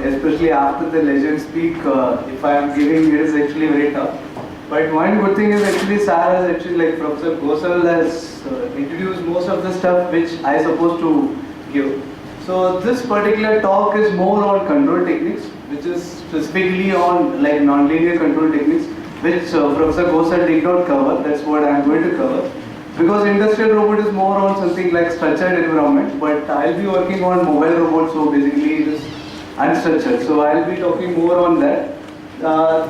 especially after the legend speak, if I am giving it is actually very tough. But one good thing is actually Sir has actually, like Professor Gosal has introduced most of the stuff which I supposed to give. So this particular talk is more on control techniques, which is specifically on like non-linear control techniques, which Professor Gosal did not cover. That's what I am going to cover. Because industrial robot is more on something like structured environment, but I'll be working on mobile robots, so basically it is unstructured. So I'll be talking more on that.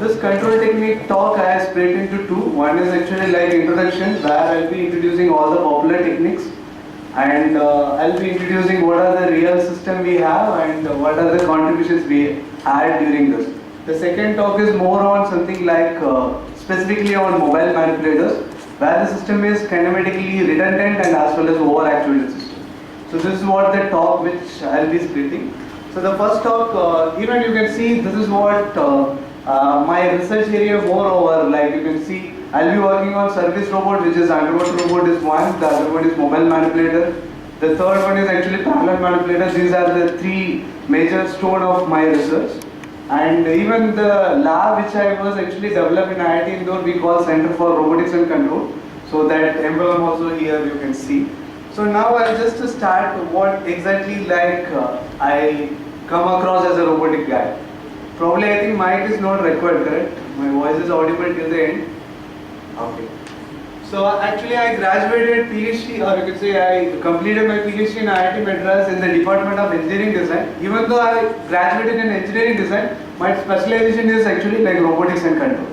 This control technique talk I have split into two. One is actually like introduction, where I'll be introducing all the popular techniques, and I'll be introducing what are the real system we have and what are the contributions we had during this. The second talk is more on something like specifically on mobile manipulators, where the system is kinematically redundant and as well as over-actuated system. So this is what the talk which I'll be splitting. So the first talk, even you can see this is what my research area more over, like you can see I'll be working on service robot, which is underwater robot is one, the other one is mobile manipulator, the third one is actually parallel manipulator. These are the three major stone of my research. And even the lab which I was actually developed in IIT Indore, we call Center for Robotics and Control. So that emblem also here you can see. So now I'll just start what exactly like I come across as a robotic guy. Probably I think mic is not required, correct? My voice is audible till the end. Okay. So actually I graduated PhD, or you can say I completed my PhD in IIT Madras in the Department of Engineering Design. Even though I graduated in Engineering Design, my specialization is actually like robotics and control.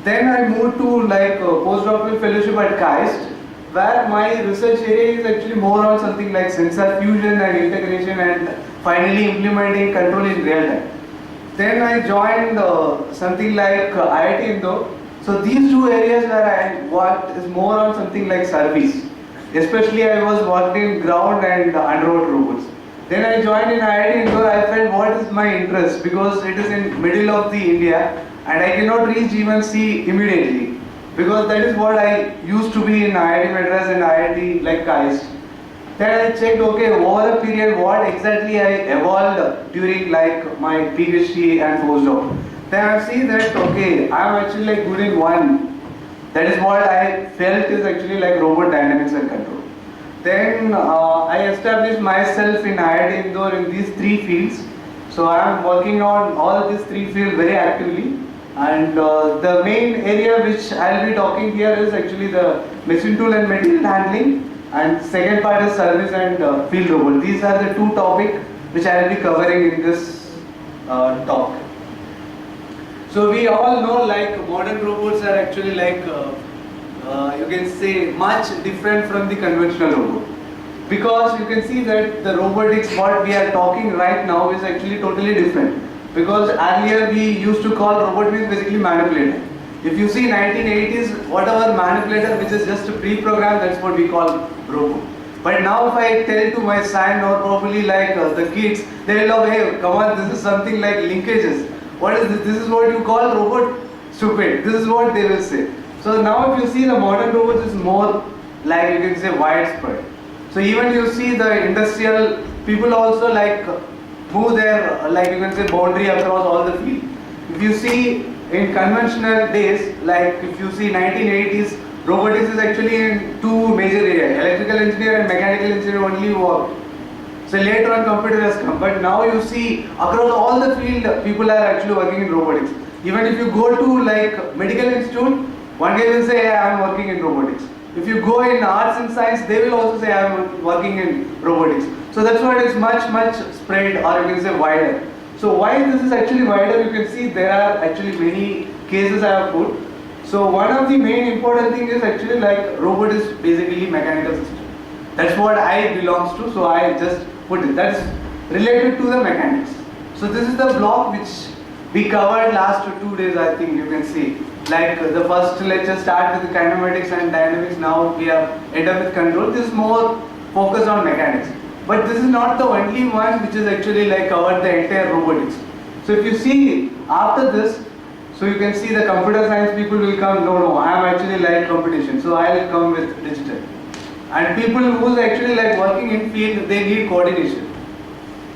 Then I moved to like postdoctoral fellowship at KAIST, where my research area is actually more on something like sensor fusion and integration and finally implementing control in real time. Then I joined something like IIT Indore. So these two areas where I worked is more on something like service. Especially I was working ground and underwater robots. Then I joined in IIT Indore. I felt what is my interest, because it is in middle of the India and I cannot reach even C immediately, because that is what I used to be in IIT Madras and IIT like KAIST. Then I checked, okay, over a period what exactly I evolved during like my PhD and postdoc. Then I see that okay, I am actually like good in one. That is what I felt is actually like robot dynamics and control. Then I established myself in IIT Indore in these three fields. So I am working on all these three fields very actively. And the main area which I will be talking here is actually the machine tool and material handling. And second part is service and field robot. These are the two topics which I will be covering in this talk. So we all know like modern robots are actually like you can say much different from the conventional robot, because you can see that the robotics what we are talking right now is actually totally different. Because earlier we used to call robot means basically manipulator. If you see 1980s, whatever manipulator which is just a pre-program, that's what we call robot. But now if I tell to my son or probably like the kids, they will know, hey, come on, this is something like linkages. What is this? This is what you call robot? Stupid. This is what they will say. So now if you see the modern robots is more like you can say widespread. So even you see the industrial people also like move their like you can say boundary across all the field. If you see in conventional days, like if you see 1980s, robotics is actually in two major areas, electrical engineer and mechanical engineer only work. So later on computer has come, but now you see across all the field people are actually working in robotics. Even if you go to like medical institute, one guy will say, hey, I am working in robotics. If you go in arts and science, they will also say I am working in robotics. So that's why it is much spread, or you can say wider. So why this is actually wider, you can see there are actually many cases I have put. So one of the main important thing is actually like robot is basically mechanical system. That's what I belongs to, so I just put it. That's related to the mechanics. So this is the block which we covered last 2 days, I think you can see. Like the first lecture start with the kinematics and dynamics, now we have end up with control. This is more focused on mechanics. But this is not the only one which is actually like covered the entire robotics. So if you see after this, so you can see the computer science people will come, no, I am actually like competition, so I will come with digital. And people who is actually like working in field, they need coordination.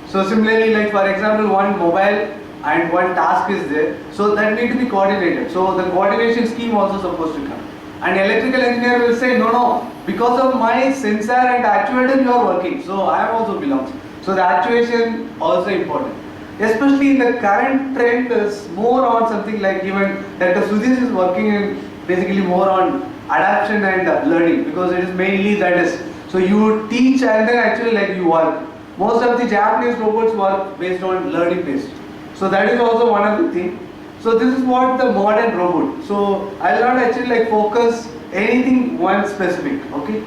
So similarly, like for example, one mobile and one task is there, so that need to be coordinated. So the coordination scheme also supposed to come. And electrical engineer will say, no, no, because of my sensor and actuator you are working, so I am also belongs. So the actuation also important. Especially in the current trend is more on something like even Dr. Sudhir is working in basically more on adaptation and learning, because it is mainly that is. So you teach and then actually like you work. Most of the Japanese robots work based on learning based. So that is also one of the things. So this is what the modern robot. So I'll not actually like focus anything one specific, okay?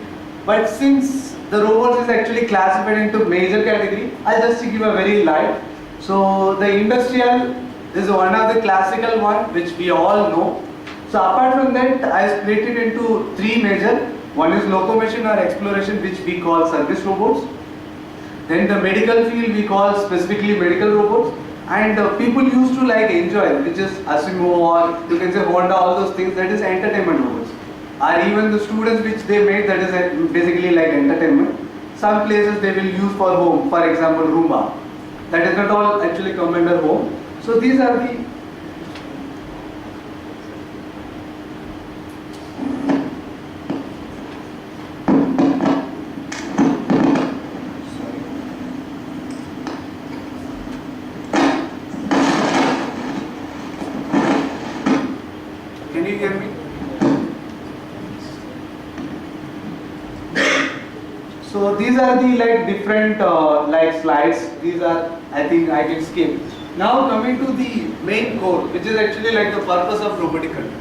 But since the robots is actually classified into major category, I'll just give a very light. So the industrial is one of the classical one which we all know. So apart from that, I split it into three major. One is locomotion or exploration, which we call service robots. Then the medical field we call specifically medical robots. And people used to like enjoy, which is Asimo or you can say Honda, all those things, that is entertainment robots. Or even the students which they made, that is basically like entertainment. Some places they will use for home, for example Roomba. That is not all actually come under home. So these are the Can you hear me? So these are the like different like slides. These are, I think I can skip. Now coming to the main core, which is actually like the purpose of robotic control.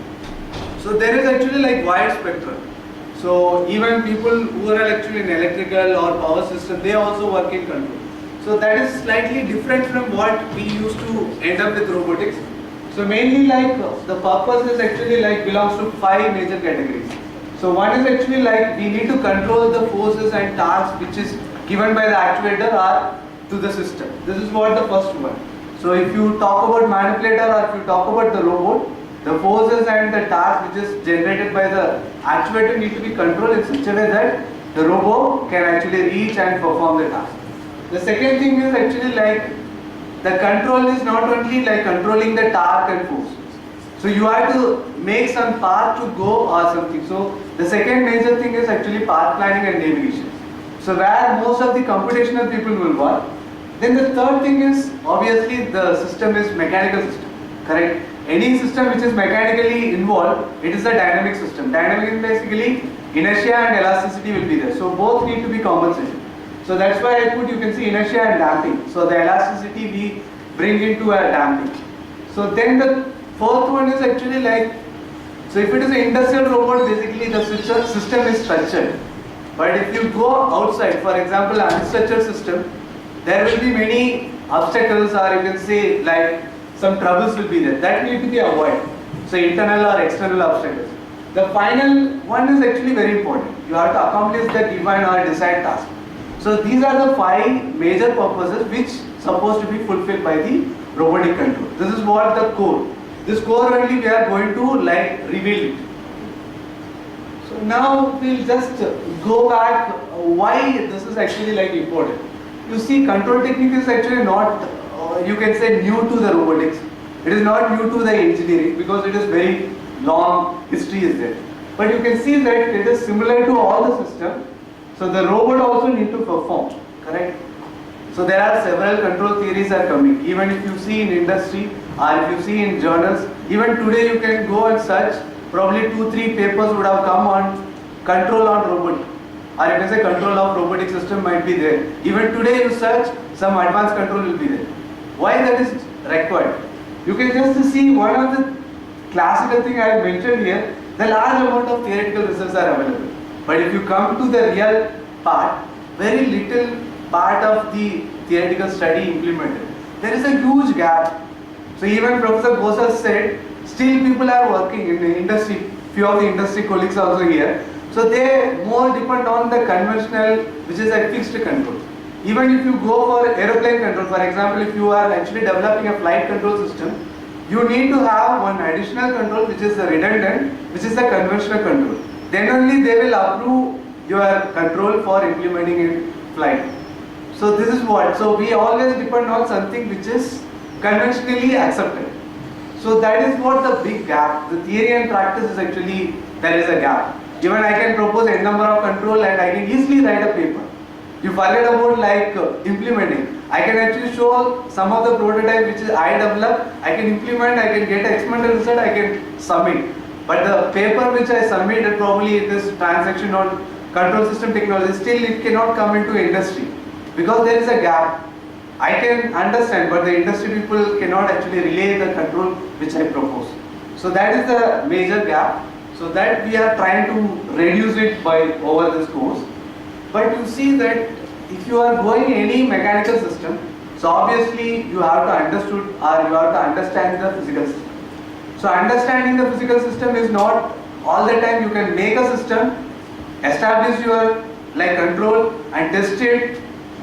So there is actually like wide spectrum. So even people who are actually in electrical or power system, they also work in control. So that is slightly different from what we used to end up with robotics. So mainly like the purpose is actually like belongs to 5 major categories. So one is actually like we need to control the forces and tasks which is given by the actuator or to the system. This is what the first one. So if you talk about manipulator or if you talk about the robot, the forces and the task which is generated by the actuator need to be controlled in such a way that the robot can actually reach and perform the task. The second thing is actually like the control is not only like controlling the torque and force. So you have to make some path to go or something. So the second major thing is actually path planning and navigation. So where most of the computational people will work. Then the third thing is obviously the system is mechanical system, correct? Any system which is mechanically involved, it is a dynamic system. Dynamic is basically inertia and elasticity will be there. So both need to be compensated. So that's why I put, you can see inertia and damping. So the elasticity we bring into a damping. So then the fourth one is actually like, so if it is an industrial robot, basically the system is structured. But if you go outside, for example, an unstructured system, there will be many obstacles or you can say like some troubles will be there. That need to be avoided. So internal or external obstacles. The final one is actually very important. You have to accomplish the given or desired task. So these are the 5 major purposes which supposed to be fulfilled by the robotic control. This is what the core. This core only we are going to like reveal it. So now we'll just go back why this is actually like important. You see, control technique is actually not you can say new to the robotics. It is not new to the engineering because it is very long history is there. But you can see that it is similar to all the system. So the robot also need to perform, correct? So there are several control theories are coming. Even if you see in industry or if you see in journals, even today you can go and search, probably 2-3 papers would have come on control on robotic. Or you can say control of robotic system might be there. Even today you search, some advanced control will be there. Why that is required? You can just see one of the classical thing I have mentioned here, the large amount of theoretical results are available. But if you come to the real part, very little part of the theoretical study implemented. There is a huge gap. So even Professor Gosal said, still people are working in the industry, few of the industry colleagues are also here. So they more depend on the conventional, which is a fixed control. Even if you go for aeroplane control, for example, if you are actually developing a flight control system, you need to have one additional control which is the redundant, which is the conventional control. Then only they will approve your control for implementing in flight. So this is what, so we always depend on something which is conventionally accepted. So that is what the big gap, the theory and practice is actually, there is a gap. Even I can propose n number of control and I can easily write a paper. You forget about like implementing. I can actually show some of the prototype which is I develop, I can implement, I can get experimental result, I can submit. But the paper which I submitted probably in this transaction on control system technology, still it cannot come into industry because there is a gap. I can understand, but the industry people cannot actually relay the control which I propose. So that is the major gap. So that we are trying to reduce it by over this course. But you see that if you are going any mechanical system, so obviously you have to understood or you have to understand the physical system. So understanding the physical system is not all the time you can make a system, establish your like control and test it,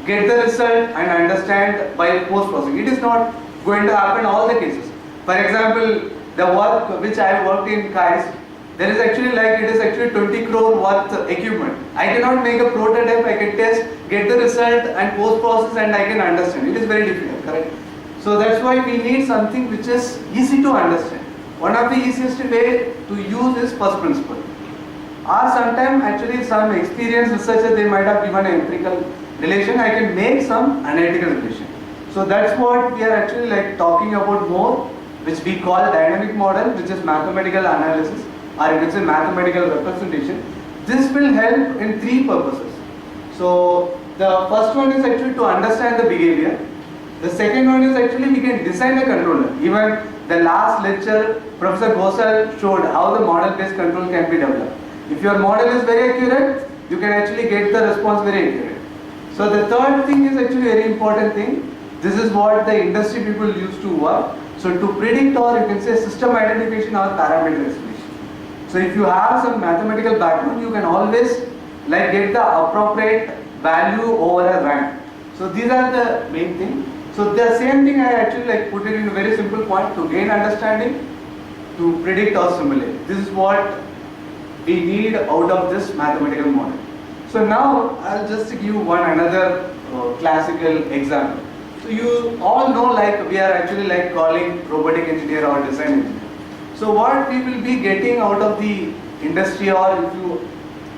get the result and understand by post processing. It is not going to happen all the cases. For example, the work which I worked in KAIS, there is actually like it is actually 20 crore worth equipment. I cannot make a prototype, I can test, get the result and post process and I can understand. It is very difficult, correct? So that's why we need something which is easy to understand. One of the easiest way to use is first principle. Or sometimes actually some experienced researcher they might have given an empirical relation, I can make some analytical relation. So that's what we are actually like talking about more, which we call dynamic model, which is mathematical analysis, or you can say mathematical representation. This will help in three purposes. So the first one is actually to understand the behavior. The second one is actually we can design the controller. Even the last lecture, Professor Gosal showed how the model-based control can be developed. If your model is very accurate, you can actually get the response very accurate. So the third thing is actually very important thing. This is what the industry people used to work. So to predict or you can say system identification or parameter estimation. So if you have some mathematical background, you can always like get the appropriate value over a rank. So these are the main thing. So the same thing I actually like put it in a very simple point to gain understanding, to predict or simulate. This is what we need out of this mathematical model. So now I'll just give you one another classical example. So you all know like we are actually like calling robotic engineer or design engineer. So what we will be getting out of the industry or if you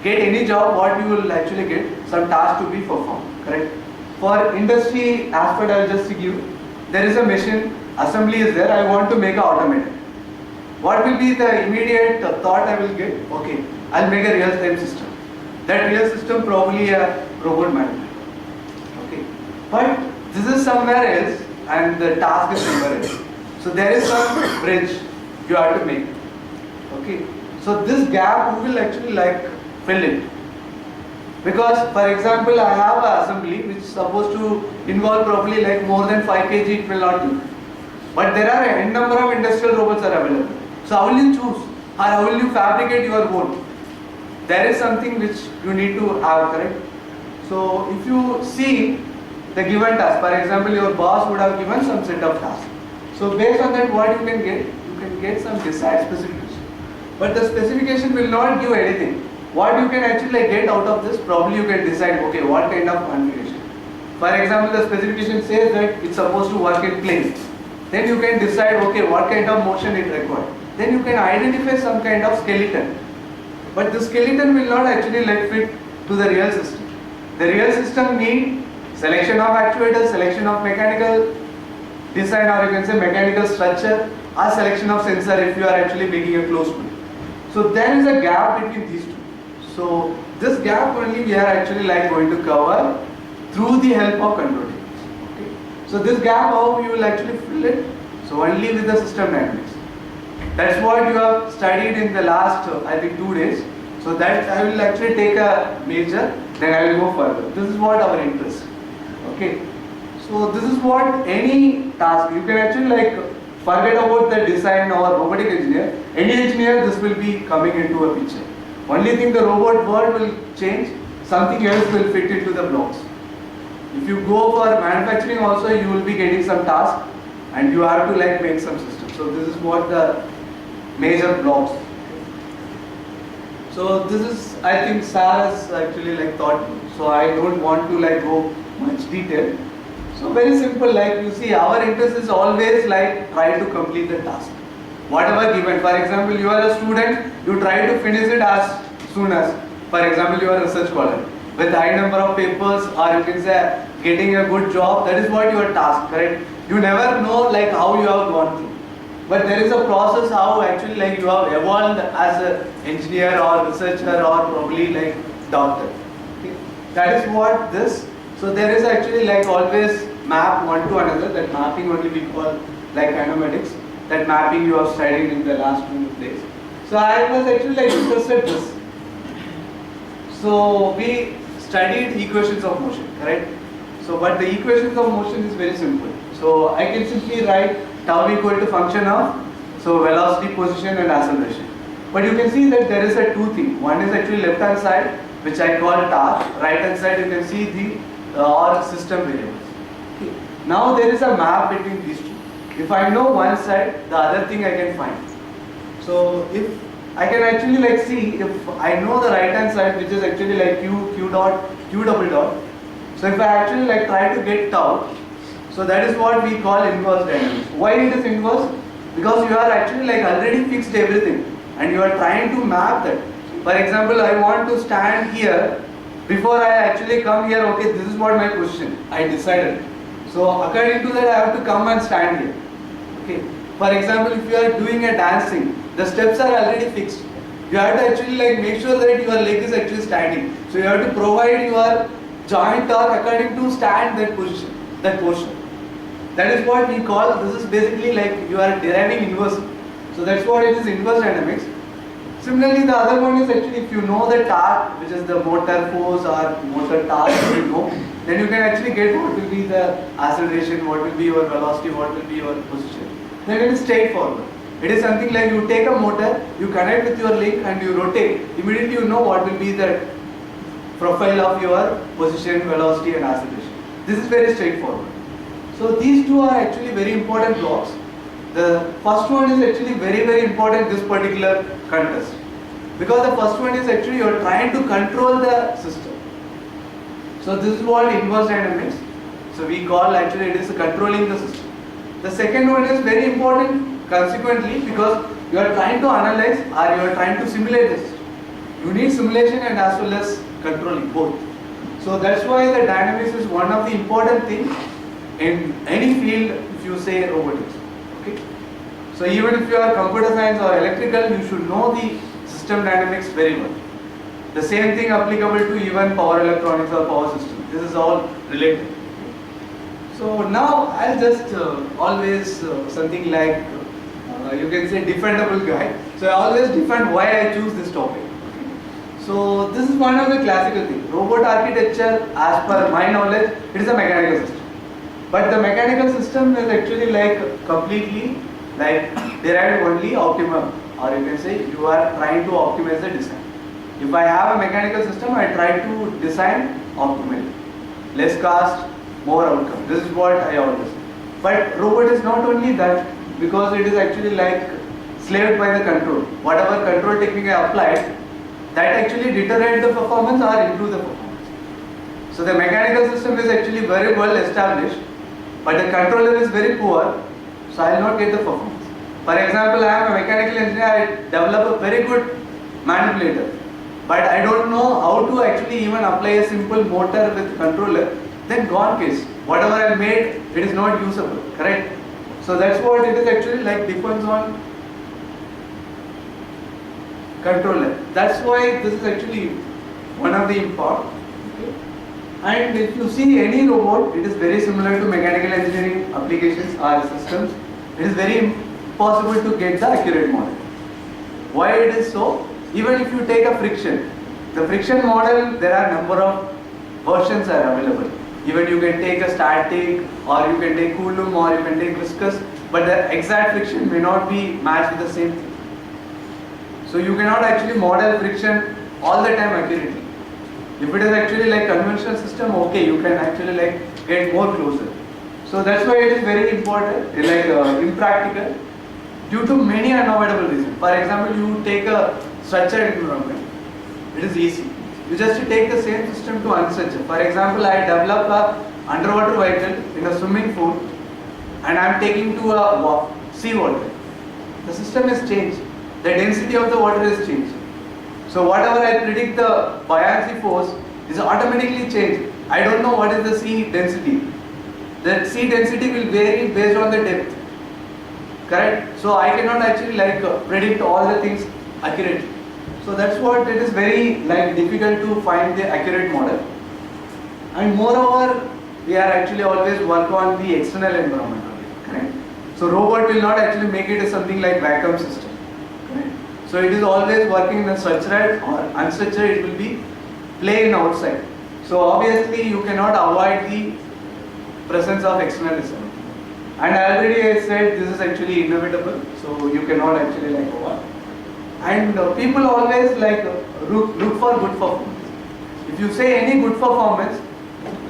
get any job, what you will actually get some task to be performed, correct? For industry aspect I will just give you, there is a machine, assembly is there, I want to make an automated. What will be the immediate thought I will get? Okay, I'll make a real-time system. That real system probably a robot manipulator. Okay, but this is somewhere else and the task is somewhere else. So there is some bridge you have to make. Okay, so this gap we will actually like fill it. Because for example I have an assembly which is supposed to involve probably like more than 5 kg it will not do. But there are n number of industrial robots are available. So how will you choose? Or how will you fabricate your own? There is something which you need to have, correct? So if you see the given task, for example your boss would have given some set of tasks. So based on that what you can get? You can get some desired specification. But the specification will not give anything. What you can actually get out of this, probably you can decide, okay, what kind of configuration. For example, the specification says that it's supposed to work in plane. Then you can decide, okay, what kind of motion it requires. Then you can identify some kind of skeleton. But the skeleton will not actually like fit to the real system. The real system need selection of actuators, selection of mechanical design or you can say mechanical structure or selection of sensor if you are actually making a closed loop. So there is a gap between these two. So this gap only we are actually like going to cover through the help of control techniques. Okay. So this gap how you will actually fill it? So only with the system dynamics. That's what you have studied in the last I think 2 days. So that I will actually take a major, then I will go further. This is what our interest. Okay. So this is what any task you can actually like forget about the design or robotic engineer. Any engineer this will be coming into a picture. Only thing the robot world will change, something else will fit into the blocks. If you go for manufacturing also you will be getting some task and you have to like make some system. So this is what the major blocks. So this is I think Sar has actually like thought. So I don't want to like go much detail. So very simple, like you see, our interest is always like try to complete the task. Whatever given, for example, you are a student, you try to finish it as soon as, for example, you are a research scholar with high number of papers, or you can say getting a good job. That is what your task, correct? You never know like how you have gone through, but there is a process how actually like you have evolved as an engineer or researcher or probably like doctor. Okay? That is what this. So there is actually like always map one to another. That mapping only we call like kinematics. That mapping you have studied in the last 2 days. So I was actually like interested in this. So we studied equations of motion, correct? So but the equations of motion is very simple. So I can simply write tau equal to function of velocity, position and acceleration. But you can see that there is a two thing. One is actually left hand side, which I call task. Right hand side you can see the or system variables. Okay. Now there is a map between these two. If I know one side, the other thing I can find. So if I can actually like see if I know the right hand side, which is actually like q dot, q double dot. So if I actually like try to get tau, so that is what we call inverse dynamics. Why it is inverse? Because you are actually like already fixed everything and you are trying to map that. For example, I want to stand here. Before I actually come here, okay, this is what my position, I decided. So according to that I have to come and stand here. Okay. For example, if you are doing a dancing, the steps are already fixed. You have to actually like make sure that your leg is actually standing. So you have to provide your joint torque according to stand that position, that posture. That is what we call, this is basically like you are deriving inverse. So that's what it is, inverse dynamics. Similarly, the other one is actually if you know the torque, which is the motor force or motor torque, you know, then you can actually get what will be the acceleration, what will be your velocity, what will be your position. Then it is straightforward. It is something like you take a motor, you connect with your link and you rotate. Immediately you know what will be the profile of your position, velocity and acceleration. This is very straightforward. So these two are actually very important blocks. The first one is actually very important this particular contest. Because the first one is actually you are trying to control the system. So this is what inverse dynamics. So we call actually it is controlling the system. The second one is very important consequently because you are trying to analyze or you are trying to simulate the system. You need simulation and as well as controlling both. So that's why the dynamics is one of the important things in any field if you say robotics. Okay. So even if you are computer science or electrical, you should know the system dynamics very well. The same thing applicable to even power electronics or power system. This is all related. So now I'll just always something like you can say defendable guy. So I always defend why I choose this topic. So this is one of the classical things. Robot architecture, as per my knowledge, it is a mechanical system. But the mechanical system is actually like completely like derived only optimum, or you can say you are trying to optimize the design. If I have a mechanical system, I try to design optimally. Less cost, more outcome. This is what I always say. But robot is not only that, because it is actually like slaved by the control. Whatever control technique I applied, that actually deteriorate the performance or improve the performance. So the mechanical system is actually very well established, but the controller is very poor, so I will not get the performance. For example, I am a mechanical engineer, I develop a very good manipulator, but I don't know how to actually even apply a simple motor with controller, then gone case. Whatever I made, it is not usable, correct? So that's what it is actually like depends on controller. That's why this is actually one of the important. Okay. And if you see any robot, it is very similar to mechanical engineering applications or systems. It is very impossible to get the accurate model. Why it is so? Even if you take a friction, the friction model, there are number of versions are available. Even you can take a static, or you can take Coulomb, or you can take viscous, but the exact friction may not be matched with the same thing. So you cannot actually model friction all the time accurately. If it is actually like conventional system, okay, you can actually like get more closer. So that's why it is very important, like impractical, due to many unavoidable reasons. For example, you take a structured environment, it is easy. You just take the same system to unstructured. For example, I develop a underwater vehicle in a swimming pool and I am taking to a sea water. The system is changed. The density of the water is changed. So whatever I predict the buoyancy force is automatically changed. I don't know what is the sea density. The sea density will vary based on the depth. Correct? So I cannot actually predict all the things accurately. So that's what it is very difficult to find the accurate model. And moreover, we are actually always work on the external environment only. Correct? So robot will not actually make it as something like vacuum system. Correct? So it is always working in a structured or unstructured, it will be plain outside. So obviously you cannot avoid the presence of external element. And already I said this is actually inevitable, so you cannot actually avoid. And people always look for good performance. If you say any good performance,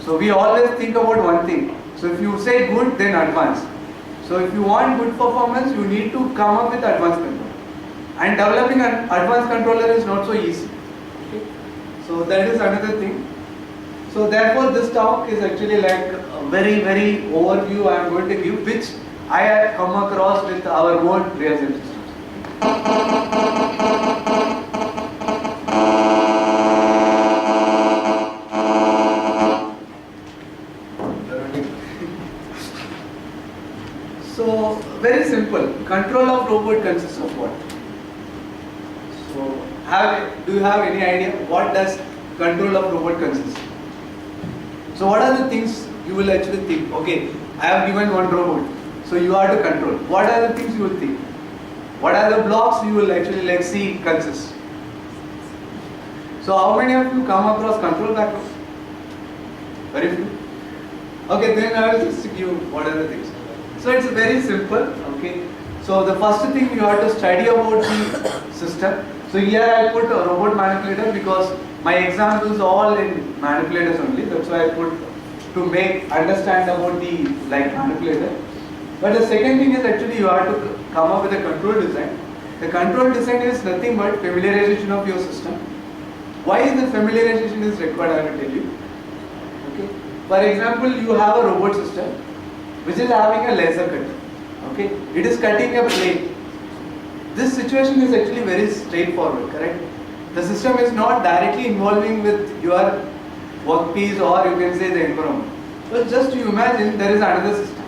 so we always think about one thing. So if you say good, then advanced. So if you want good performance, you need to come up with advanced controller. And developing an advanced controller is not so easy. Okay? So that is another thing. So therefore this talk is actually a very overview I am going to give, which I have come across with our own real-time systems. So very simple. Control of robot consists of what? So do you have any idea what does control of robot consist? So what are the things you will actually think? Okay, I have given one robot, so you are to control. What are the things you will think? What are the blocks you will actually see consist? So how many of you come across control background? Very few. Okay, then I will just give you what are the things. So it's very simple. Okay. So the first thing you have to study about the system. So here I put a robot manipulator because my examples all in manipulators only. That's why I put to make understand about the manipulator. But the second thing is actually you have to come up with a control design. The control design is nothing but familiarization of your system. Why is the familiarization is required? I will tell you. Okay. For example, you have a robot system which is having a laser cutter. Okay. It is cutting a plate. This situation is actually very straightforward, correct? The system is not directly involving with your workpiece or you can say the environment. So just you imagine there is another system.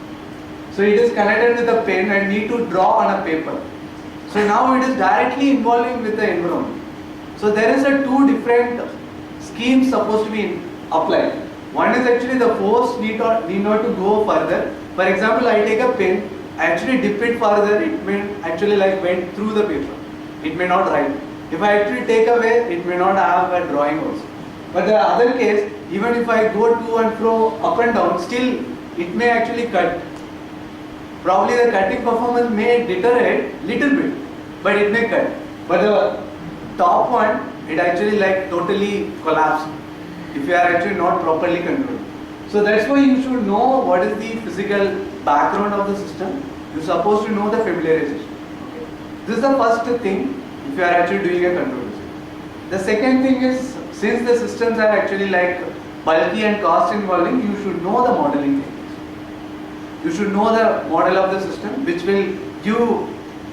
So it is connected with a pen and need to draw on a paper. So now it is directly involving with the environment. So there is a two different schemes supposed to be applied. One is actually the force need not to go further. For example, I take a pen, I actually dip it further, it may actually went through the paper. It may not write. If I actually take away, it may not have a drawing also. But the other case, even if I go to and fro, up and down, still it may actually cut. Probably the cutting performance may deteriorate little bit, but it may cut. But the top one, it actually totally collapsed if you are actually not properly controlled. So that's why you should know what is the physical background of the system. You're supposed to know the familiarization. Okay. This is the first thing if you are actually doing a control design. The second thing is, since the systems are actually bulky and cost involving, you should know the modeling techniques. You should know the model of the system, which will give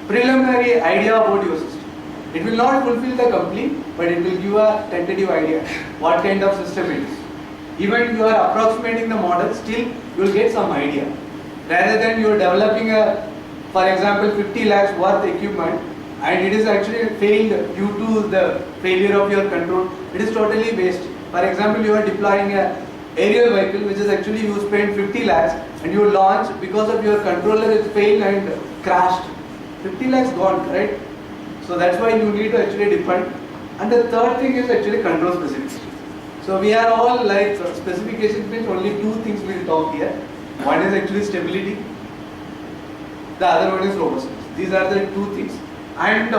preliminary idea about your system. It will not fulfill the complete, but it will give a tentative idea what kind of system it is. Even you are approximating the model, still you will get some idea. Rather than you are developing for example, 50 lakhs worth equipment and it is actually failed due to the failure of your control, it is totally waste. For example, you are deploying a aerial vehicle which is actually you spend 50 lakhs and you launch because of your controller it failed and crashed. 50 lakhs gone, right? So that's why you need to actually depend. And the third thing is actually control specification. So we are all specification means only two things we will talk here. One is actually stability, the other one is robustness. These are the two things. And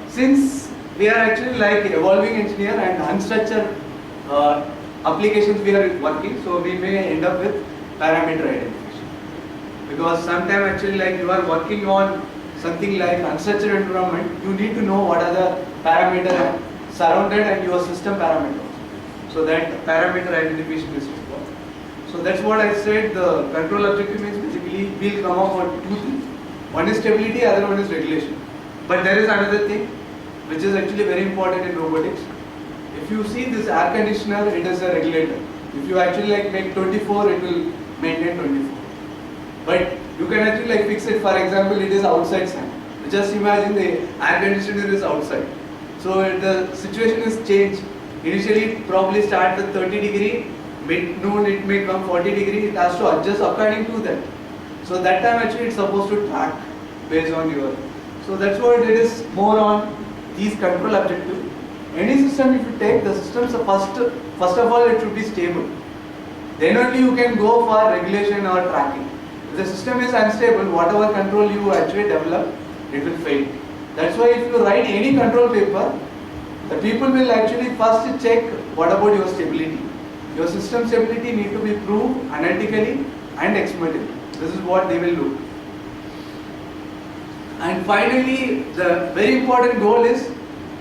since we are actually evolving engineer and unstructured applications we are working, so we may end up with parameter identification. Because sometimes actually you are working on something like unstructured environment, you need to know what are the parameters surrounded and your system parameters. So that parameter identification is required. So that's what I said. The control objective means basically we'll come up with two things. One is stability, other one is regulation. But there is another thing which is actually very important in robotics. If you see this air conditioner, it is a regulator. If you actually like make 24, it will maintain 24. But you can actually like fix it. For example, it is outside sun. Just imagine the air conditioner is outside. So the situation is changed. Initially it probably starts at 30 degree, mid noon it may come 40 degree, it has to adjust according to that. So that time actually it's supposed to track based on your. So that's what it is more on these control objectives. Any system if you take, the system's first of all it should be stable. Then only you can go for regulation or tracking. If the system is unstable, whatever control you actually develop, it will fail. That's why if you write any control paper, the people will actually first check what about your stability. Your system stability need to be proved analytically and experimentally. This is what they will look. And finally, the very important goal is,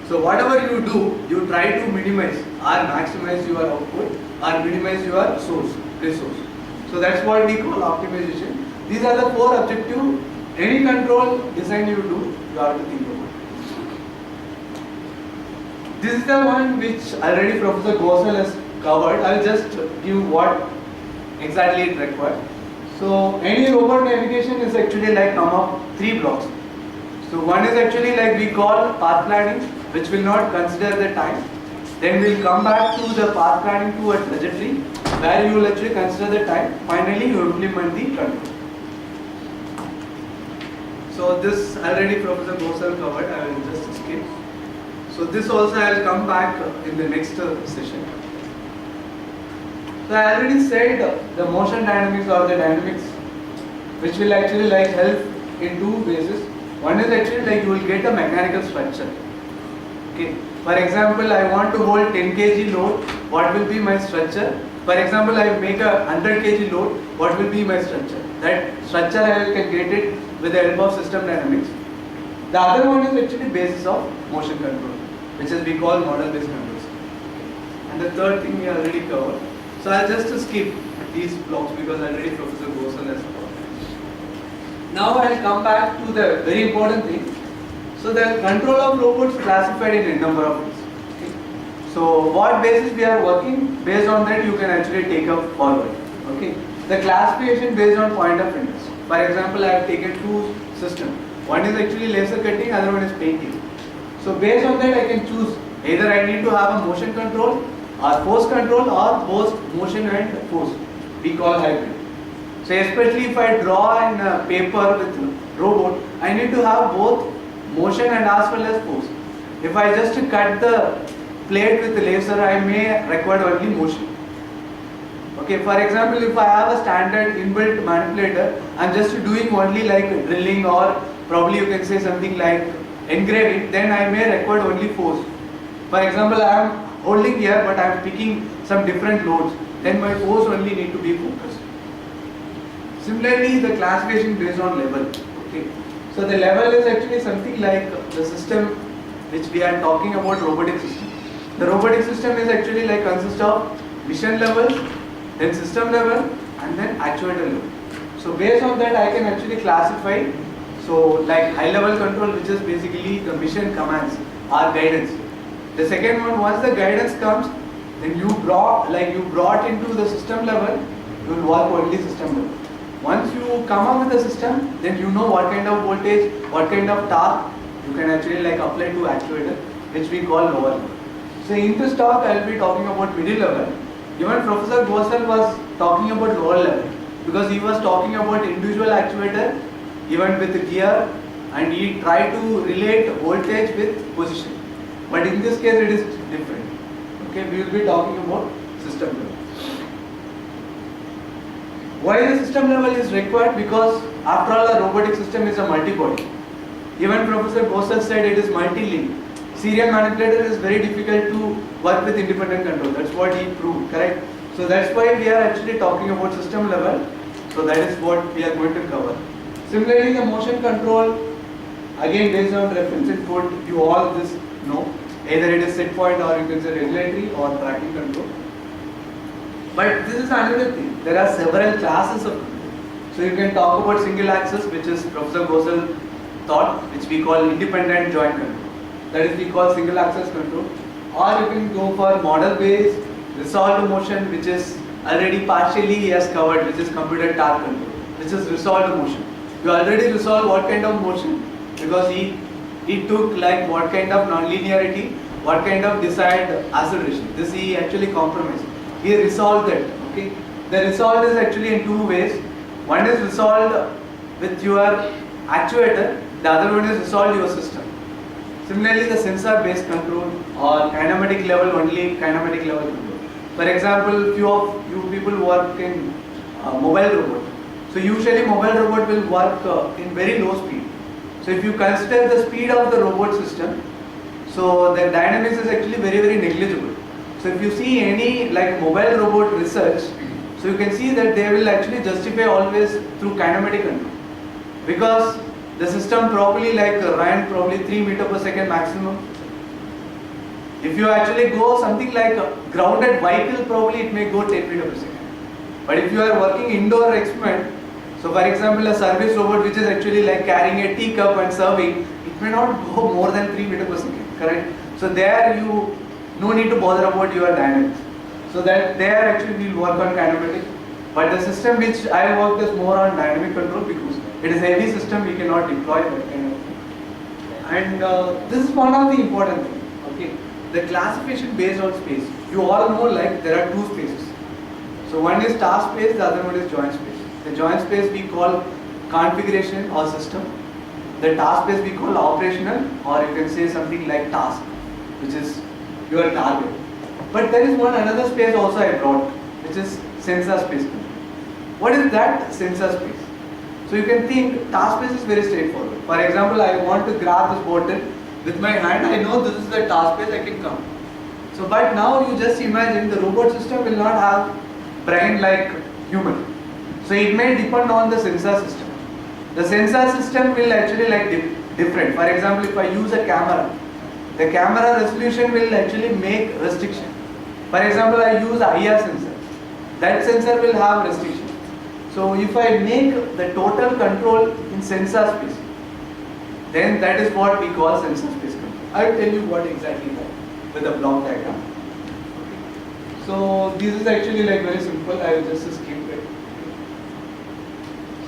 so whatever you do, you try to minimize or maximize your output or minimize your resource. So that's what we call optimization. These are the four objectives. Any control design you do, you have to think about. This is the one which already Professor Gosal has covered. I will just give what exactly it requires. So any robot navigation is actually like come up three blocks. So one is actually like we call path planning, which will not consider the time. Then we'll come back to the path planning to a trajectory, where you will actually consider the time. Finally, you implement the control. So this already Professor Gosal covered. I will just skip. So this also I will come back in the next session. So I already said the motion dynamics or the dynamics, which will actually like help in two bases. One is actually like you will get a mechanical structure. Okay. For example, I want to hold 10 kg load. What will be my structure? For example, I make a 100 kg load. What will be my structure? That structure I can get it with the help of system dynamics. The other one is actually basis of motion control, which is we call model-based controls. And the third thing we already covered. So I'll just skip these blocks because already Professor Gosal has covered. Now I'll come back to the very important thing. So the control of robots classified in a number of ways. Okay. So what basis we are working, based on that you can actually take up forward. Okay. The classification based on point of interest. For example, I have taken two systems. One is actually laser cutting, other one is painting. So based on that I can choose either I need to have a motion control or force control or both motion and force. We call hybrid. So especially if I draw in paper with robot, I need to have both motion and as well as force. If I just cut the plate with the laser, I may require only motion. Okay, for example, if I have a standard inbuilt manipulator, I'm just doing only like drilling or probably you can say something like engraving, then I may require only force. For example, I am holding here but I am picking some different loads, then my force only need to be focused. Similarly, the classification based on level. Okay, so the level is actually something like the system which we are talking about, robotic system. The robotic system is actually like consists of mission level, then system level and then actuator level. So based on that I can actually classify. So like high level control, which is basically the mission commands or guidance. The second one, once the guidance comes, then you brought into the system level, you will work only system level. Once you come up with the system, then you know what kind of voltage, what kind of torque you can actually like apply to actuator, which we call lower level. So in this talk I will be talking about middle level. Even Professor Gosal was talking about lower level because he was talking about individual actuator even with the gear, and he tried to relate voltage with position. But in this case it is different. Okay, we will be talking about system level. Why the system level is required? Because after all a robotic system is a multi-body. Even Professor Gosal said it is multi-link. Serial manipulator is very difficult to work with independent control. That's what he proved, correct? So that's why we are actually talking about system level. So that is what we are going to cover. Similarly, the motion control, again based on reference input, you all this know. Either it is set point or you can say regulatory or tracking control. But this is another thing. There are several classes of control. So you can talk about single axis, which is Professor Gosal taught, which we call independent joint control. That is we call single axis control. Or you can go for model based resolved motion, which is already partially he has covered, which is computed torque control, which is resolved motion. You already resolve what kind of motion, because he took like what kind of non-linearity, what kind of desired acceleration. This he actually compromised. He resolved that. Okay. The resolved is actually in two ways. One is resolved with your actuator, the other one is resolved your system. Similarly, the sensor-based control or kinematic level, only kinematic level control. For example, few of you people work in mobile robot. So usually mobile robot will work in very low speed. So if you consider the speed of the robot system, so the dynamics is actually very negligible. So if you see any like mobile robot research, so you can see that they will actually justify always through kinematic control, because the system probably like ran probably 3 meter per second maximum. If you actually go something like a grounded vehicle, probably it may go 10 meter per second. But if you are working indoor experiment, so for example a service robot which is actually like carrying a teacup and serving, it may not go more than 3 meter per second, correct? So there you no need to bother about your dynamics. So that there actually we will work on kinematic. But the system which I worked is more on dynamic control, because it is a heavy system, we cannot deploy that kind of thing. And this is one of the important things. Okay, the classification based on space. You all know like there are two spaces. So one is task space, the other one is joint space. The joint space we call configuration or system. The task space we call operational, or you can say something like task, which is your target. But there is one another space also I brought, which is sensor space. What is that sensor space? So you can think task space is very straightforward. For example, I want to grab this bottle with my hand. I know this is the task space, I can come. So but now you just imagine the robot system will not have brain like human. So it may depend on the sensor system. The sensor system will actually like different. For example, if I use a camera, the camera resolution will actually make restriction. For example, I use IR sensor. That sensor will have restriction. So if I make the total control in sensor space, then that is what we call sensor space control. I will tell you what exactly that with a block diagram. Okay. So this is actually like very simple. I will just skip it.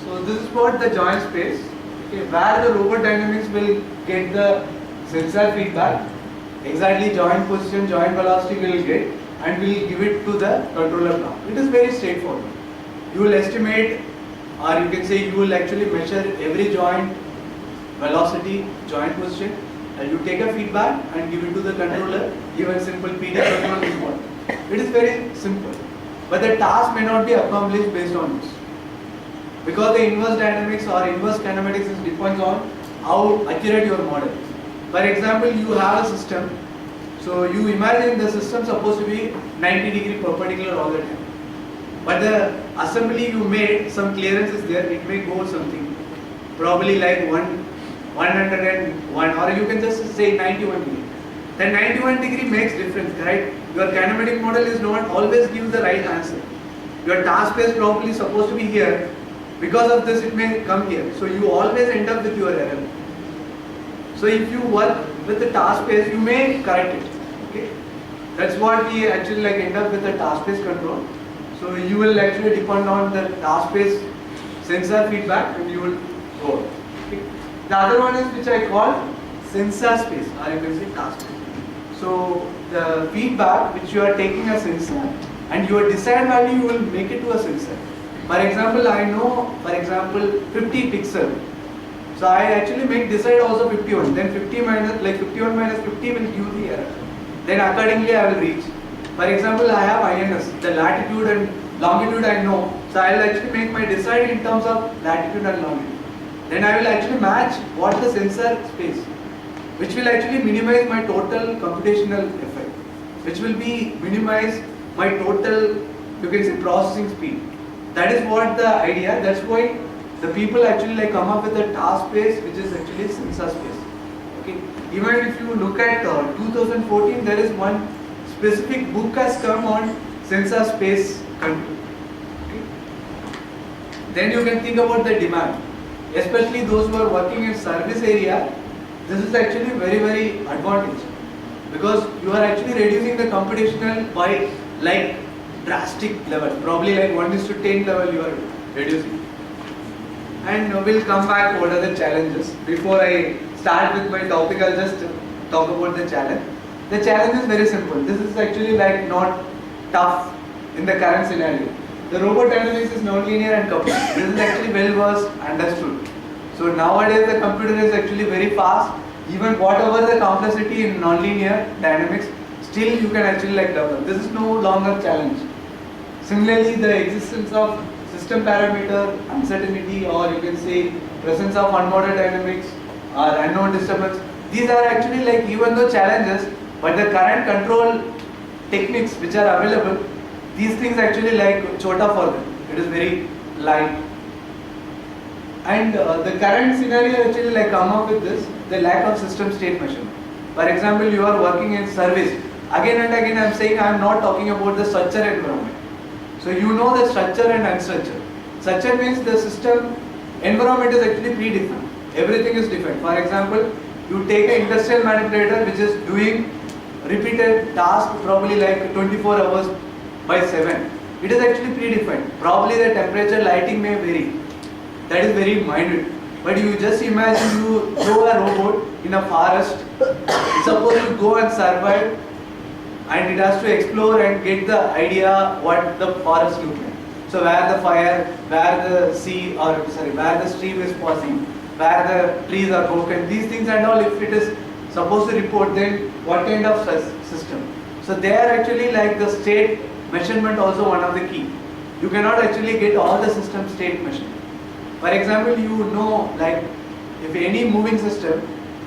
So this is what the joint space, okay, where the robot dynamics will get the sensor feedback, exactly joint position, joint velocity will get, and will give it to the controller block. It is very straightforward. You will estimate, or you can say you will actually measure every joint velocity, joint position, and you take a feedback and give it to the controller. Even simple PD control is what. It is very simple. But the task may not be accomplished based on this, because the inverse dynamics or inverse kinematics depends on how accurate your model is. For example, you have a system, so you imagine the system supposed to be 90-degree perpendicular all the time. But the assembly you made, some clearance is there, it may go something, probably like 101, or you can just say 91 degree. The 91 degree makes difference, right? Your kinematic model is not always give the right answer. Your task space probably supposed to be here, because of this it may come here. So you always end up with your error. So if you work with the task space, you may correct it. Okay, that's what we actually like end up with the task space control. So you will actually depend on the task space sensor feedback, and you will go. Okay. The other one is which I call sensor space, or you can say task space. So the feedback which you are taking a sensor, and your desired value you will make it to a sensor. For example, I know, for example, 50 pixel. So I actually make desired also 51. Then 50 minus, like 51 minus 50 will give the error. Then accordingly I will reach. For example, I have INS, the latitude and longitude I know. So I will actually make my decide in terms of latitude and longitude. Then I will actually match what the sensor space, which will actually minimize my total computational effect, which will be minimize my total, you can say, processing speed. That is what the idea. That's why the people actually like come up with a task space which is actually sensor space. Okay. Even if you look at 2014, there is one specific book has come on sensor space control. Okay. Then you can think about the demand, especially those who are working in service area. This is actually very advantage, because you are actually reducing the computational by like drastic level, probably like 1:10 level you are reducing. And we'll come back what are the challenges. Before I start with my topic, I'll just talk about the challenge. The challenge is very simple. This is actually like not tough in the current scenario. The robot dynamics is non-linear and coupled. This is actually well versed, understood. So nowadays the computer is actually very fast. Even whatever the complexity in non-linear dynamics, still you can actually like develop. This is no longer challenge. Similarly, the existence of system parameter uncertainty, or you can say presence of unmodeled dynamics or unknown disturbance, these are actually like even though challenges, but the current control techniques which are available, these things actually like chota for them. It is very light. And the current scenario actually like come up with this, the lack of system state measurement. For example, you are working in service. Again and again I am saying I am not talking about the structure environment. So you know the structure and unstructured. Structure means the system environment is actually predefined. Everything is different. For example, you take an industrial manipulator which is doing repeated tasks probably like 24 hours by 7. It is actually predefined. Probably the temperature lighting may vary. That is very minute. But you just imagine you throw a robot in a forest. Suppose you go and survive, and it has to explore and get the idea what the forest looks like. So where the fire, where the sea, or sorry, where the stream is passing, where the trees are broken, these things and all, if it is supposed to report, then what kind of system. So they are actually like the state measurement also one of the key. You cannot actually get all the system state measurement. For example, you know like if any moving system,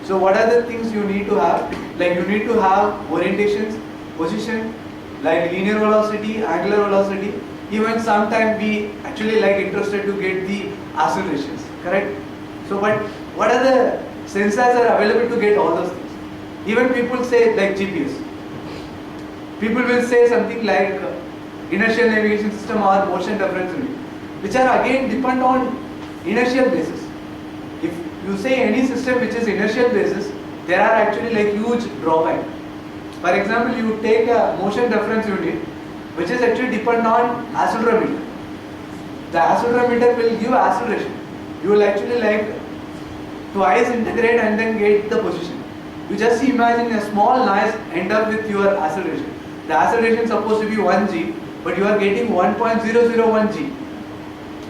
so what are the things you need to have? Like you need to have orientations, position, like linear velocity, angular velocity. Even sometimes we actually like interested to get the accelerations, correct? So but what are the sensors are available to get all those things? Even people say like GPS. People will say something like inertial navigation system or motion reference unit, which are again depend on inertial basis. If you say any system which is inertial basis, there are actually like huge drawback. For example, you take a motion reference unit which is actually depend on accelerometer. The accelerometer will give acceleration. You will actually like twice integrate and then get the position. You just imagine a small noise end up with your acceleration. The acceleration is supposed to be 1g, but you are getting 1.001 g.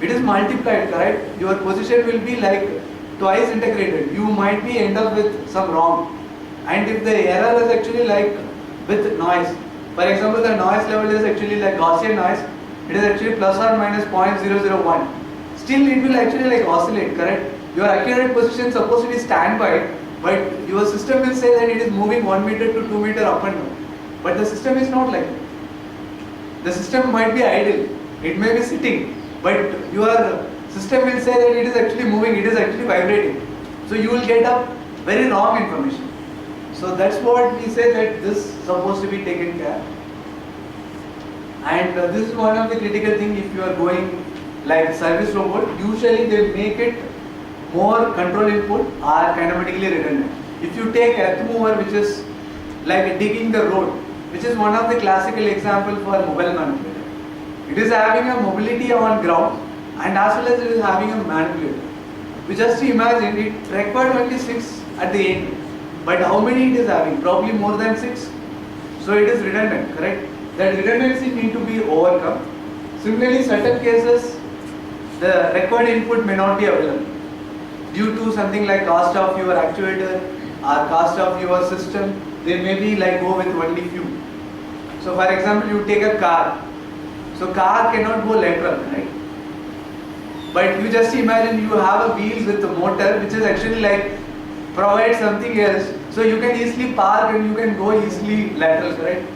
It is multiplied, correct? Your position will be like twice integrated. You might be end up with some wrong. And if the error is actually like with noise, for example, the noise level is actually like Gaussian noise, it is actually plus or minus 0.001. Still it will actually like oscillate, correct? Your accurate position is supposed to be standby, but your system will say that it is moving 1 meter to 2 meter up and down. But the system is not like that. The system might be idle, it may be sitting, but your system will say that it is actually moving, it is actually vibrating. So you will get up very wrong information. So that's what we say that this is supposed to be taken care. And this is one of the critical things if you are going like service robot, usually they make it more control input or kinematically redundant. If you take earth mover which is like digging the road, which is one of the classical example for mobile manipulator. It is having a mobility on ground and as well as it is having a manipulator. We just imagine it required only 6 at the end, but how many it is having? Probably more than 6. So it is redundant, correct? That redundancy need to be overcome. Similarly, certain cases the required input may not be available due to something like cost of your actuator or cost of your system. They may be like go with only few. So for example, you take a car. So car cannot go lateral, right? But you just imagine you have a wheel with a motor which is actually like provide something else. So you can easily park and you can go easily lateral, correct?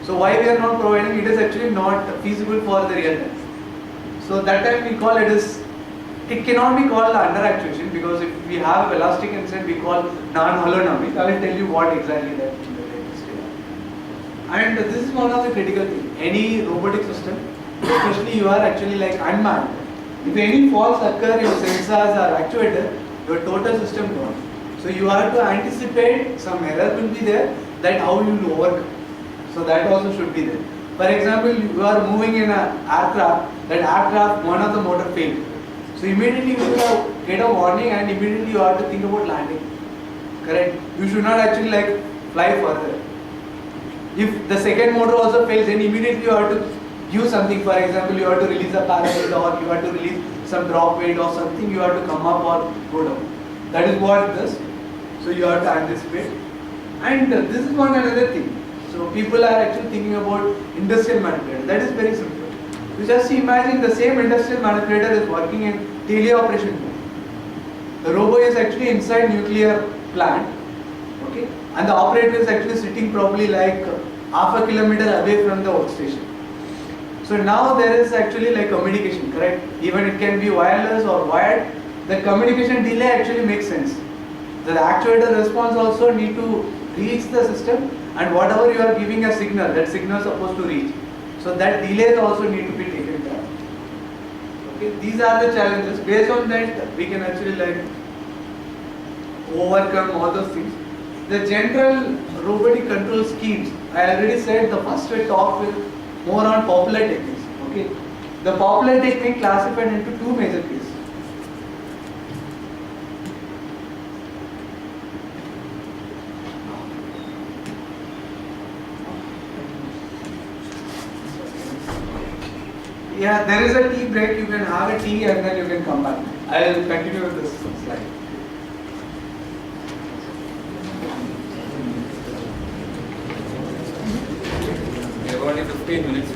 So why we are not providing, it is actually not feasible for the real time. So that time we call it cannot be called under actuation, because if we have elastic instant we call non-holonomic. I will tell you what exactly that is. And this is one of the critical things. Any robotic system, especially you are actually like unmanned. If any faults occur, your sensors or actuator, your total system gone. So you have to anticipate some error will be there, that how you will overcome. So that also should be there. For example, you are moving in an aircraft, that aircraft, one of the motor failed. So immediately you will get a warning and immediately you have to think about landing. Correct? You should not actually like fly further. If the second motor also fails, then immediately you have to give something. For example, you have to release a parachute or you have to release some drop weight or something, you have to come up or go down. That is what this. So you have to anticipate. And this is one another thing. So people are actually thinking about industrial manipulator. That is very simple. You just imagine the same industrial manipulator is working in teleoperation mode. The robot is actually inside nuclear plant, okay, and the operator is actually sitting probably like half a kilometer away from the workstation. So now there is actually like communication, correct? Even it can be wireless or wired. The communication delay actually makes sense. The actuator response also need to reach the system, and whatever you are giving a signal, that signal is supposed to reach. So that delays also need to be taken care of. Okay, these are the challenges. Based on that, we can actually like overcome all those things. The general robotic control schemes, I already said the first we talk with more on popular techniques. Okay, the popular technique classified into two major cases. Yeah, there is a tea break. You can have a tea and then you can come back. I will continue with this slide. We have only 15 minutes.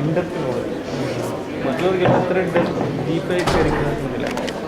In-depth knowledge മറ്റുള്ളവർക്ക് എത്ര ഡീപ്പായിട്ട്